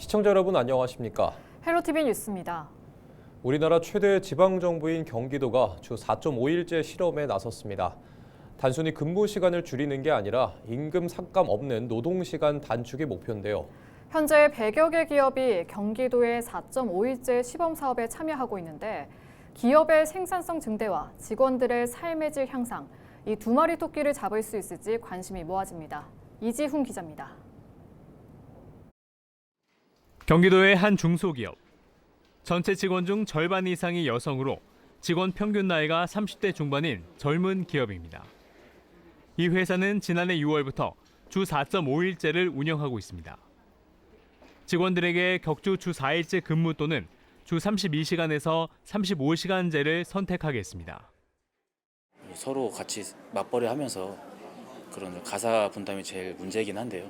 시청자 여러분 안녕하십니까? 헬로티비 뉴스입니다. 우리나라 최대 지방정부인 경기도가 주 4.5일제 실험에 나섰습니다. 단순히 근무 시간을 줄이는 게 아니라 임금 삭감 없는 노동시간 단축이 목표인데요. 현재 100여 개 기업이 경기도의 4.5일제 시범 사업에 참여하고 있는데 기업의 생산성 증대와 직원들의 삶의 질 향상, 이 두 마리 토끼를 잡을 수 있을지 관심이 모아집니다. 이지훈 기자입니다. 경기도의 한 중소기업. 전체 직원 중 절반 이상이 여성으로 직원 평균 나이가 30대 중반인 젊은 기업입니다. 이 회사는 지난해 6월부터 주 4.5일제를 운영하고 있습니다. 직원들에게 격주 주 4일제 근무 또는 주 32시간에서 35시간제를 선택하게 했습니다. 서로 같이 맞벌이 하면서 그런 가사 분담이 제일 문제이긴 한데요.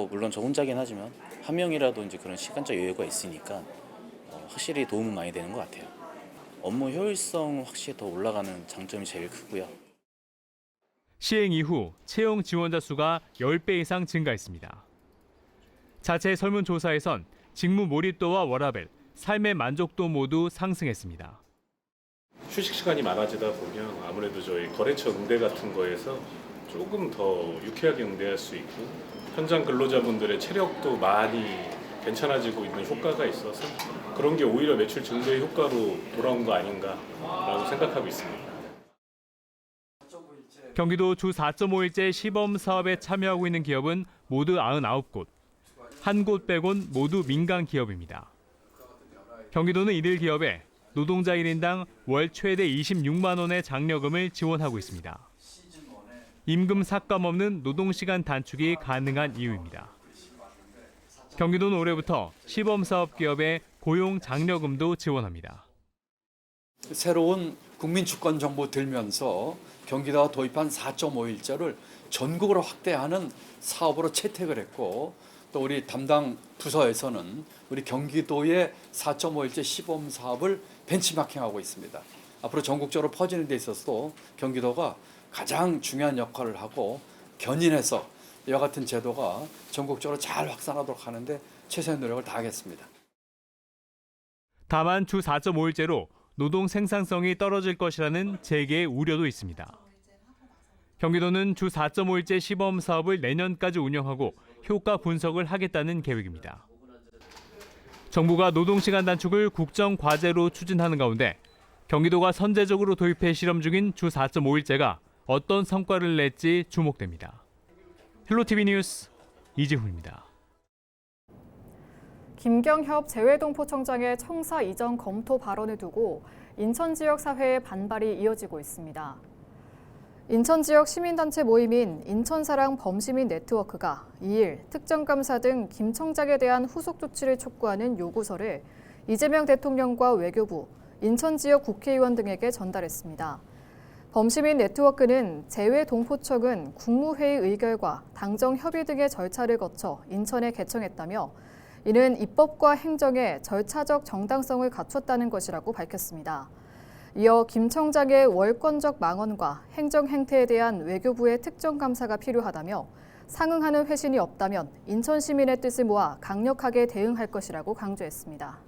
물론 저 혼자긴 하지만 한 명이라도 이제 그런 시간적 여유가 있으니까 확실히 도움은 많이 되는 것 같아요. 업무 효율성 확실히 더 올라가는 장점이 제일 크고요. 시행 이후 채용 지원자 수가 10배 이상 증가했습니다. 자체 설문조사에선 직무 몰입도와 워라밸, 삶의 만족도 모두 상승했습니다. 휴식 시간이 많아지다 보면 아무래도 저희 거래처 응대 같은 거에서 조금 더 유쾌하게 응대할 수 있고 현장 근로자분들의 체력도 많이 괜찮아지고 있는 효과가 있어서 그런 게 오히려 매출 증대 효과로 돌아온 거 아닌가라고 생각하고 있습니다. 경기도 주 4.5일제 시범 사업에 참여하고 있는 기업은 모두 99곳. 한 곳 빼곤 모두 민간 기업입니다. 경기도는 이들 기업에 노동자 1인당 월 최대 26만 원의 장려금을 지원하고 있습니다. 임금 삭감 없는 노동시간 단축이 가능한 이유입니다. 경기도는 올해부터 시범사업 기업에 고용 장려금도 지원합니다. 새로운 국민주권 정부 들면서 경기도가 도입한 4.5일제를 전국으로 확대하는 사업으로 채택을 했고 또 우리 담당 부서에서는 우리 경기도의 4.5일제 시범 사업을 벤치마킹하고 있습니다. 앞으로 전국적으로 퍼지는 데 있어서도 경기도가 가장 중요한 역할을 하고 견인해서 이와 같은 제도가 전국적으로 잘 확산하도록 하는데 최선의 노력을 다하겠습니다. 다만 주 4.5일제로 노동 생산성이 떨어질 것이라는 재계의 우려도 있습니다. 경기도는 주 4.5일제 시범 사업을 내년까지 운영하고 효과 분석을 하겠다는 계획입니다. 정부가 노동시간 단축을 국정과제로 추진하는 가운데 경기도가 선제적으로 도입해 실험 중인 주 4.5일제가 어떤 성과를 낼지 주목됩니다. 헬로티비 뉴스 이지훈입니다. 김경협 재외동포청장의 청사 이전 검토 발언을 두고 인천 지역 사회의 반발이 이어지고 있습니다. 인천 지역 시민단체 모임인 인천사랑 범시민 네트워크가 2일 특정감사 등 김 청장에 대한 후속 조치를 촉구하는 요구서를 이재명 대통령과 외교부, 인천 지역 국회의원 등에게 전달했습니다. 범시민 네트워크는 재외동포청은 국무회의 의결과 당정 협의 등의 절차를 거쳐 인천에 개청했다며 이는 입법과 행정의 절차적 정당성을 갖췄다는 것이라고 밝혔습니다. 이어 김 청장의 월권적 망언과 행정 행태에 대한 외교부의 특정 감사가 필요하다며 상응하는 회신이 없다면 인천 시민의 뜻을 모아 강력하게 대응할 것이라고 강조했습니다.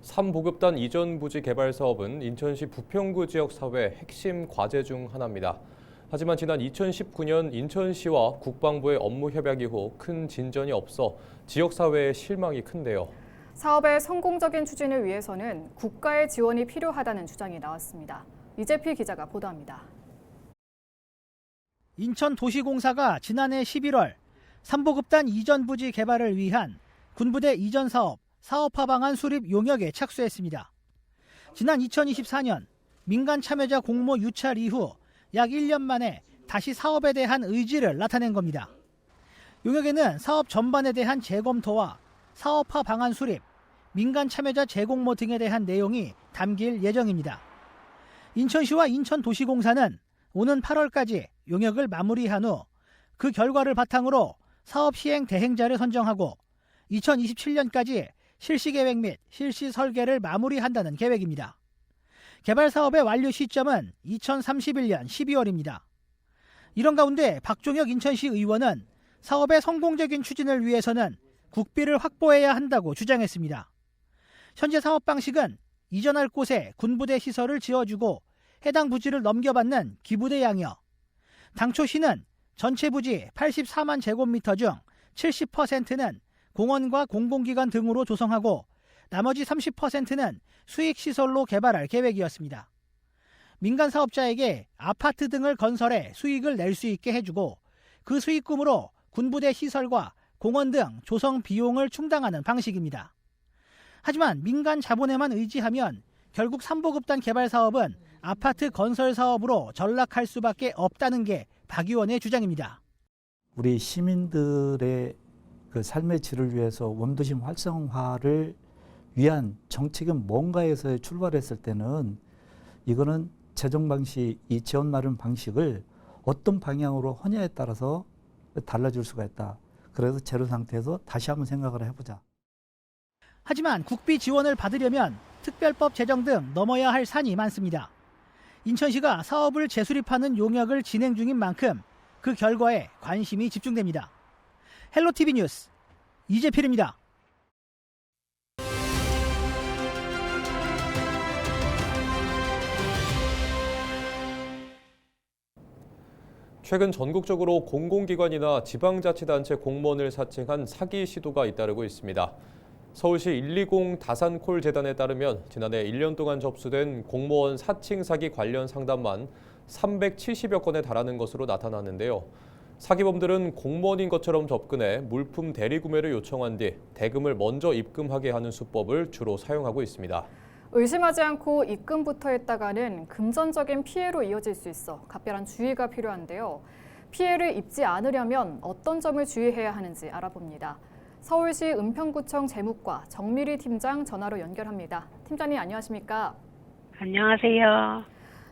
3보급단 이전 부지 개발 사업은 인천시 부평구 지역 사회 핵심 과제 중 하나입니다. 하지만 지난 2019년 인천시와 국방부의 업무 협약 이후 큰 진전이 없어 지역 사회의 실망이 큰데요. 사업의 성공적인 추진을 위해서는 국가의 지원이 필요하다는 주장이 나왔습니다. 이재필 기자가 보도합니다. 인천도시공사가 지난해 11월 3보급단 이전 부지 개발을 위한 군부대 이전 사업 사업화 방안 수립 용역에 착수했습니다. 지난 2024년 민간 참여자 공모 유찰 이후 약 1년 만에 다시 사업에 대한 의지를 나타낸 겁니다. 용역에는 사업 전반에 대한 재검토와 사업화 방안 수립, 민간 참여자 재공모 등에 대한 내용이 담길 예정입니다. 인천시와 인천도시공사는 오는 8월까지 용역을 마무리한 후 그 결과를 바탕으로 사업 시행 대행자를 선정하고 2027년까지 실시 계획 및 실시 설계를 마무리한다는 계획입니다. 개발 사업의 완료 시점은 2031년 12월입니다. 이런 가운데 박종혁 인천시 의원은 사업의 성공적인 추진을 위해서는 국비를 확보해야 한다고 주장했습니다. 현재 사업 방식은 이전할 곳에 군부대 시설을 지어주고 해당 부지를 넘겨받는 기부대 양이어 당초 시는 전체 부지 84만 제곱미터 중 70%는 공원과 공공기관 등으로 조성하고 나머지 30%는 수익시설로 개발할 계획이었습니다. 민간 사업자에게 아파트 등을 건설해 수익을 낼 수 있게 해주고 그 수익금으로 군부대 시설과 공원 등 조성 비용을 충당하는 방식입니다. 하지만 민간 자본에만 의지하면 결국 삼보급단 개발 사업은 아파트 건설 사업으로 전락할 수밖에 없다는 게 박 의원의 주장입니다. 우리 시민들의 그 삶의 질을 위해서 원도심 활성화를 위한 정책이 뭔가에서 출발했을 때는 이거는 재정 방식, 이 지원 마련 방식을 어떤 방향으로 하냐에 따라서 달라질 수가 있다. 그래서 제로 상태에서 다시 한번 생각을 해보자. 하지만 국비 지원을 받으려면 특별법 제정 등 넘어야 할 산이 많습니다. 인천시가 사업을 재수립하는 용역을 진행 중인 만큼 그 결과에 관심이 집중됩니다. 헬로티비 뉴스 이재필입니다. 최근 전국적으로 공공기관이나 지방자치단체 공무원을 사칭한 사기 시도가 잇따르고 있습니다. 서울시 120 다산콜 재단에 따르면 지난해 1년 동안 접수된 공무원 사칭 사기 관련 상담만 370여 건에 달하는 것으로 나타났는데요. 사기범들은 공무원인 것처럼 접근해 물품 대리 구매를 요청한 뒤 대금을 먼저 입금하게 하는 수법을 주로 사용하고 있습니다. 의심하지 않고 입금부터 했다가는 금전적인 피해로 이어질 수 있어 각별한 주의가 필요한데요. 피해를 입지 않으려면 어떤 점을 주의해야 하는지 알아봅니다. 서울시 은평구청 재무과 정미리 팀장 전화로 연결합니다. 팀장님 안녕하십니까? 안녕하세요.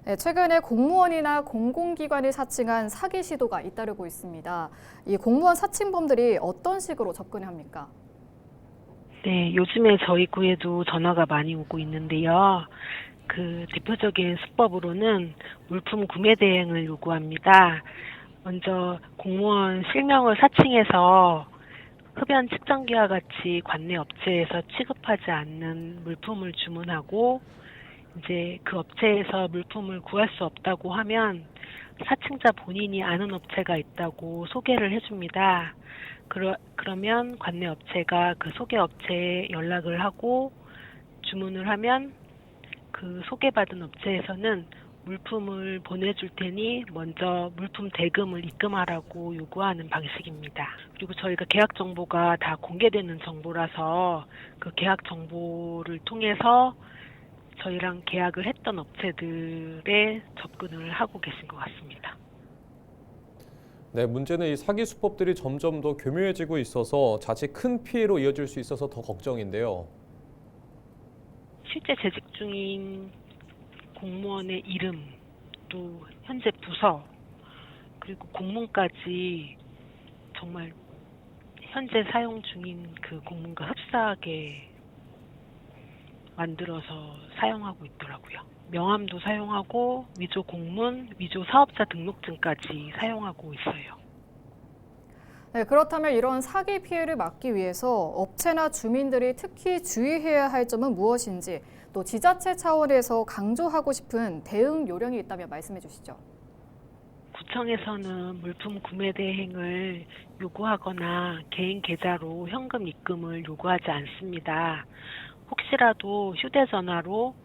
네, 최근에 공무원이나 공공기관을 사칭한 사기 시도가 잇따르고 있습니다. 이 공무원 사칭범들이 어떤 식으로 접근을 합니까? 네, 요즘에 저희 구에도 전화가 많이 오고 있는데요. 그 대표적인 수법으로는 물품 구매 대행을 요구합니다. 먼저 공무원 실명을 사칭해서 흡연 측정기와 같이 관내 업체에서 취급하지 않는 물품을 주문하고 이제 그 업체에서 물품을 구할 수 없다고 하면 사칭자 본인이 아는 업체가 있다고 소개를 해줍니다. 그러면 관내 업체가 그 소개 업체에 연락을 하고 주문을 하면 그 소개받은 업체에서는 물품을 보내줄 테니 먼저 물품 대금을 입금하라고 요구하는 방식입니다. 그리고 저희가 계약 정보가 다 공개되는 정보라서 그 계약 정보를 통해서 저희랑 계약을 했던 업체들에 접근을 하고 계신 것 같습니다. 네, 문제는 이 사기 수법들이 점점 더 교묘해지고 있어서 자칫 큰 피해로 이어질 수 있어서 더 걱정인데요. 실제 재직 중인 공무원의 이름, 또 현재 부서, 그리고 공문까지 정말 현재 사용 중인 그 공문과 흡사하게 만들어서 사용하고 있더라고요. 명함도 사용하고 위조 공문, 위조 사업자 등록증까지 사용하고 있어요. 네, 그렇다면 이런 사기 피해를 막기 위해서 업체나 주민들이 특히 주의해야 할 점은 무엇인지 또 지자체 차원에서 강조하고 싶은 대응 요령이 있다면 말씀해 주시죠. 구청에서는 물품 구매 대행을 요구하거나 개인 계좌로 현금 입금을 요구하지 않습니다. 혹시라도 휴대전화로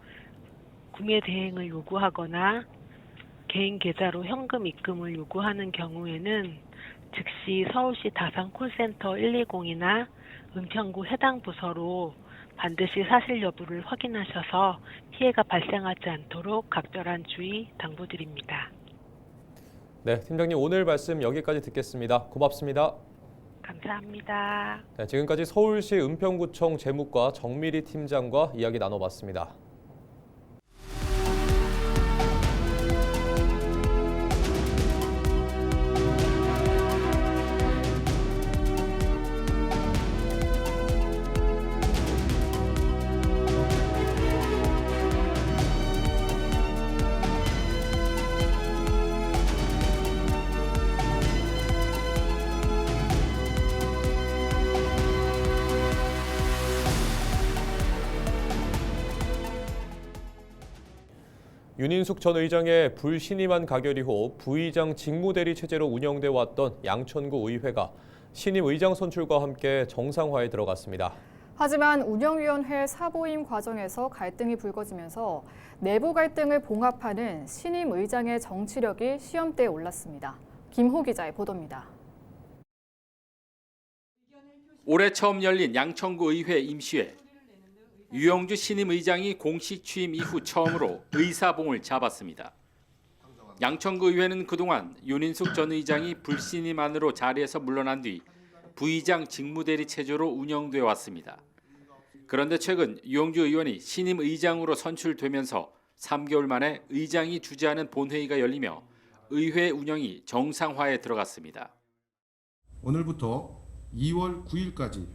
구매 대행을 요구하거나 개인 계좌로 현금 입금을 요구하는 경우에는 즉시 서울시 다산 콜센터 120이나 은평구 해당 부서로 반드시 사실 여부를 확인하셔서 피해가 발생하지 않도록 각별한 주의 당부드립니다. 네, 팀장님 오늘 말씀 여기까지 듣겠습니다. 고맙습니다. 감사합니다. 네, 지금까지 서울시 은평구청 재무과 정미리 팀장과 이야기 나눠봤습니다. 윤인숙 전 의장의 불신임한 가결 이후 부의장 직무대리 체제로 운영돼 왔던 양천구 의회가 신임 의장 선출과 함께 정상화에 들어갔습니다. 하지만 운영위원회 사보임 과정에서 갈등이 불거지면서 내부 갈등을 봉합하는 신임 의장의 정치력이 시험대에 올랐습니다. 김호 기자의 보도입니다. 올해 처음 열린 양천구 의회 임시회. 유영주 신임 의장이 공식 취임 이후 처음으로 의사봉을 잡았습니다. 양천구 의회는 그동안 윤인숙 전 의장이 불신임안으로 자리에서 물러난 뒤 부의장 직무대리 체제로 운영돼 왔습니다. 그런데 최근 유영주 의원이 신임 의장으로 선출되면서 3개월 만에 의장이 주재하는 본회의가 열리며 의회 운영이 정상화에 들어갔습니다. 오늘부터 2월 9일까지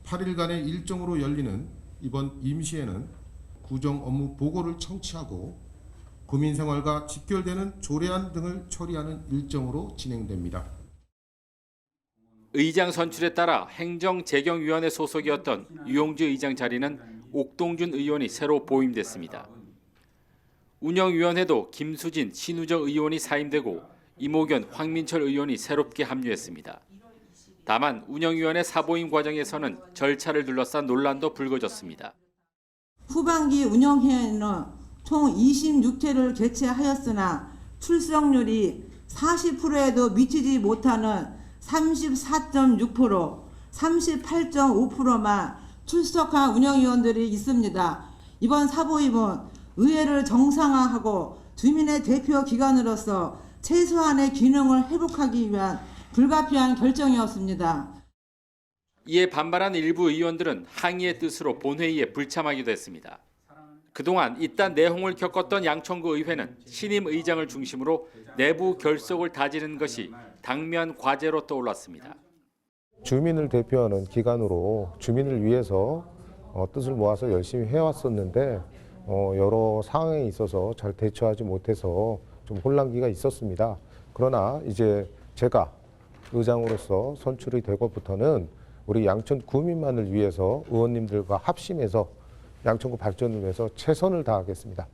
8일간의 일정으로 열리는 이번 임시회는 구정 업무 보고를 청취하고 구민생활과 직결되는 조례안 등을 처리하는 일정으로 진행됩니다. 의장 선출에 따라 행정재경위원회 소속이었던 유영주 의장 자리는 옥동준 의원이 새로 보임됐습니다. 운영위원회도 김수진, 신우정 의원이 사임되고 이모견, 황민철 의원이 새롭게 합류했습니다. 다만 운영위원회 사보임 과정에서는 절차를 둘러싼 논란도 불거졌습니다. 후반기 운영회는 총 26회를 개최하였으나 출석률이 40%에도 미치지 못하는 34.6%, 38.5%만 출석한 운영위원들이 있습니다. 이번 사보임은 의회를 정상화하고 주민의 대표 기관으로서 최소한의 기능을 회복하기 위한 불가피한 결정이었습니다. 이에 반발한 일부 의원들은 항의의 뜻으로 본회의에 불참하기도 했습니다. 그동안 이딴 내홍을 겪었던 양천구 의회는 신임 의장을 중심으로 내부 결속을 다지는 것이 당면 과제로 떠올랐습니다. 주민을 대표하는 기관으로 주민을 위해서 뜻을 모아서 열심히 해왔었는데 여러 상황에 있어서 잘 대처하지 못해서 좀 혼란기가 있었습니다. 그러나 이제 제가 의장으로서 선출이 되고부터는 우리 양천 구민만을 위해서 의원님들과 합심해서 양천구 발전을 위해서 최선을 다하겠습니다.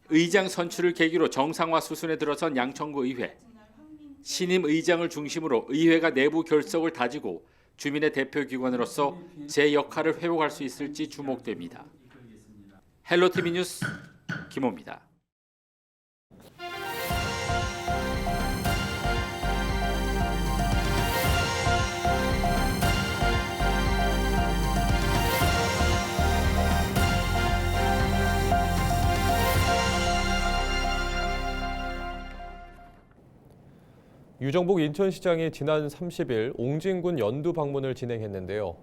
의장 선출을 계기로 정상화 수순에 들어선 양천구 의회. 신임 의장을 중심으로 의회가 내부 결속을 다지고 주민의 대표기관으로서 제 역할을 회복할 수 있을지 주목됩니다. 헬로티비 뉴스 김호입니다. 유정복 인천시장이 지난 30일 옹진군 연두 방문을 진행했는데요.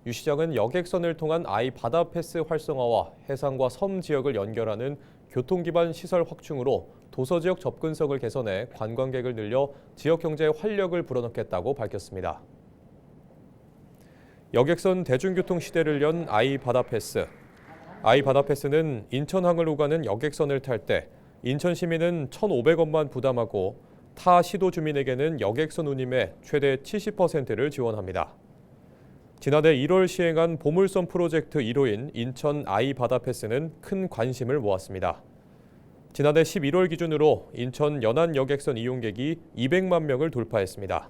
유 시장은 여객선을 통한 아이 바다 패스 활성화와 해상과 섬 지역을 연결하는 교통기반 시설 확충으로 도서 지역 접근성을 개선해 관광객을 늘려 지역 경제에 활력을 불어넣겠다고 밝혔습니다. 여객선 대중교통 시대를 연 아이 바다 패스. 아이 바다 패스는 인천항을 오가는 여객선을 탈 때 인천 시민은 1,500원만 부담하고 타 시도 주민에게는 여객선 운임의 최대 70%를 지원합니다. 지난해 1월 시행한 보물섬 프로젝트 1호인 인천 아이 바다 패스는 큰 관심을 모았습니다. 지난해 11월 기준으로 인천 연안 여객선 이용객이 200만 명을 돌파했습니다.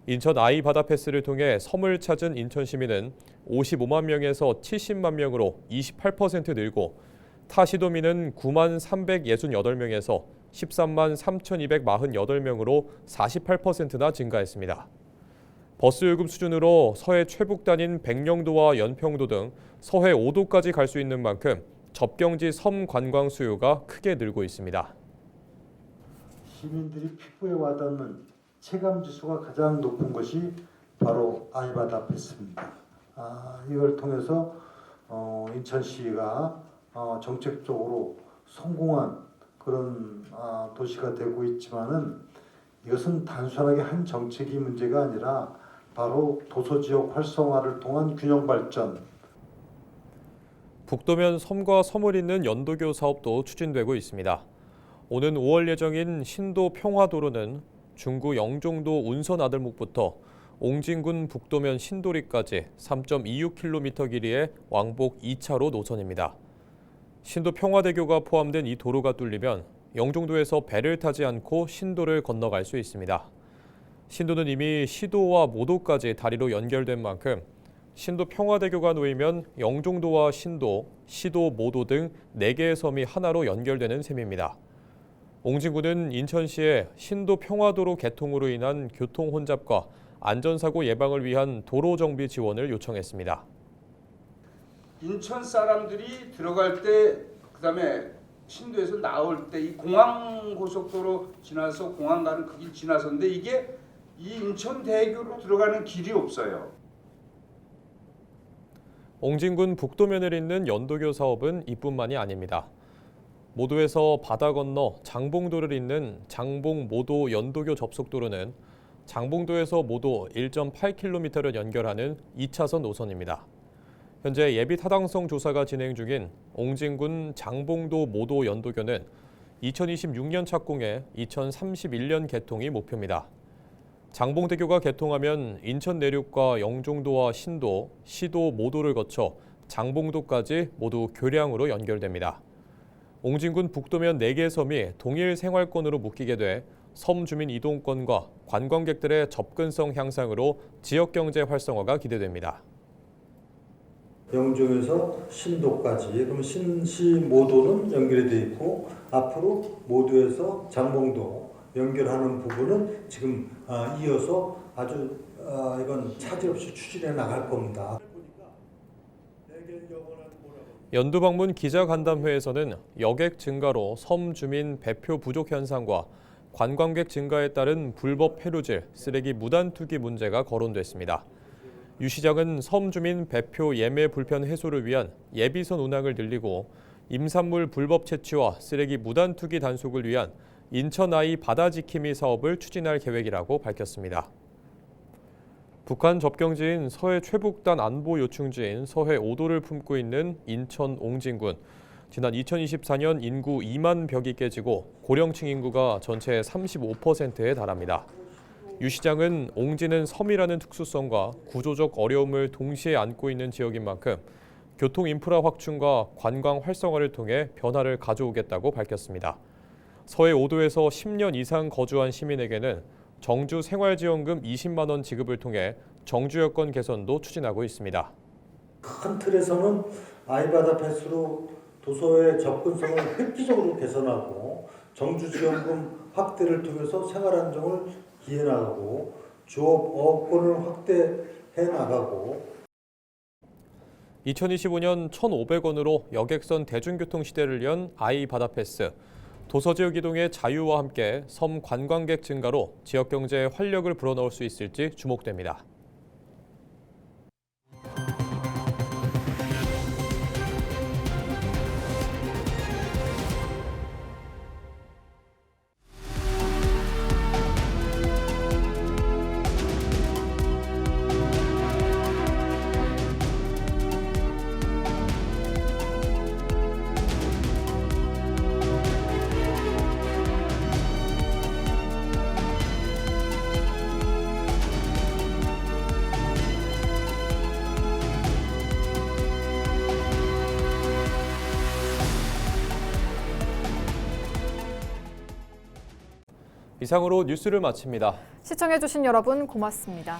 인천 아이 바다 패스를 통해 섬을 찾은 인천 시민은 55만 명에서 70만 명으로 28% 늘고 타 시도민은 9만 368명에서 13만 3,248명으로 48%나 증가했습니다. 버스 요금 수준으로 서해 최북단인 백령도와 연평도 등 서해 5도까지 갈 수 있는 만큼 접경지 섬 관광 수요가 크게 늘고 있습니다. 시민들이 피부에 와닿는 체감 지수가 가장 높은 것이 바로 아이바다 패스입니다. 이걸 통해서 인천시가 정책적으로 성공한 그런 도시가 되고 있지만은 이것은 단순하게 한 정책이 문제가 아니라 바로 도서지역 활성화를 통한 균형 발전. 북도면 섬과 섬을 잇는 연도교 사업도 추진되고 있습니다. 오는 5월 예정인 신도 평화도로는 중구 영종도 운선아들목부터 옹진군 북도면 신도리까지 3.26km 길이의 왕복 2차로 노선입니다. 신도 평화대교가 포함된 이 도로가 뚫리면 영종도에서 배를 타지 않고 신도를 건너갈 수 있습니다. 신도는 이미 시도와 모도까지 다리로 연결된 만큼 신도 평화대교가 놓이면 영종도와 신도, 시도, 모도 등 4개의 섬이 하나로 연결되는 셈입니다. 옹진군은 인천시에 신도 평화도로 개통으로 인한 교통 혼잡과 안전사고 예방을 위한 도로 정비 지원을 요청했습니다. 인천 사람들이 들어갈 때, 그다음에 신도에서 나올 때 이 공항 고속도로 지나서 공항 가는 그 길 지나서인데 이게 이 인천대교로 들어가는 길이 없어요. 옹진군 북도면을 잇는 연도교 사업은 이뿐만이 아닙니다. 모도에서 바다 건너 장봉도를 잇는 장봉-모도 연도교 접속도로는 장봉도에서 모도 1.8km를 연결하는 2차선 노선입니다. 현재 예비 타당성 조사가 진행 중인 옹진군 장봉도-모도 연도교는 2026년 착공해 2031년 개통이 목표입니다. 장봉대교가 개통하면 인천 내륙과 영종도와 신도, 시도, 모도를 거쳐 장봉도까지 모두 교량으로 연결됩니다. 옹진군 북도면 4개의 섬이 동일 생활권으로 묶이게 돼 섬 주민 이동권과 관광객들의 접근성 향상으로 지역경제 활성화가 기대됩니다. 영종에서 신도까지, 그럼 신시 모도는 연결이 돼 있고 앞으로 모도에서 장봉도 연결하는 부분은 지금 이어서 아주 이건 차질 없이 추진해 나갈 겁니다. 연두방문 기자간담회에서는 여객 증가로 섬 주민 배표 부족 현상과 관광객 증가에 따른 불법 폐류질, 쓰레기 무단 투기 문제가 거론됐습니다. 유 시장은 섬 주민 배표 예매 불편 해소를 위한 예비선 운항을 늘리고 임산물 불법 채취와 쓰레기 무단 투기 단속을 위한 인천아이 바다 지킴이 사업을 추진할 계획이라고 밝혔습니다. 북한 접경지인 서해 최북단 안보 요충지인 서해 5도를 품고 있는 인천 옹진군. 지난 2024년 인구 2만 벽이 깨지고 고령층 인구가 전체의 35%에 달합니다. 유 시장은 옹진은 섬이라는 특수성과 구조적 어려움을 동시에 안고 있는 지역인 만큼 교통 인프라 확충과 관광 활성화를 통해 변화를 가져오겠다고 밝혔습니다. 서해 5도에서 10년 이상 거주한 시민에게는 정주 생활지원금 20만 원 지급을 통해 정주 여건 개선도 추진하고 있습니다. 큰 틀에서는 아이바다 패스로 도서의 접근성을 획기적으로 개선하고 정주지원금 확대를 통해서 생활안정을 기해 나가고 조업권을 확대해 나가고 2025년 1,500원으로 여객선 대중교통 시대를 연 아이바다 패스. 도서지역 이동의 자유와 함께 섬 관광객 증가로 지역 경제에 활력을 불어넣을 수 있을지 주목됩니다. 이상으로 뉴스를 마칩니다. 시청해주신 여러분 고맙습니다.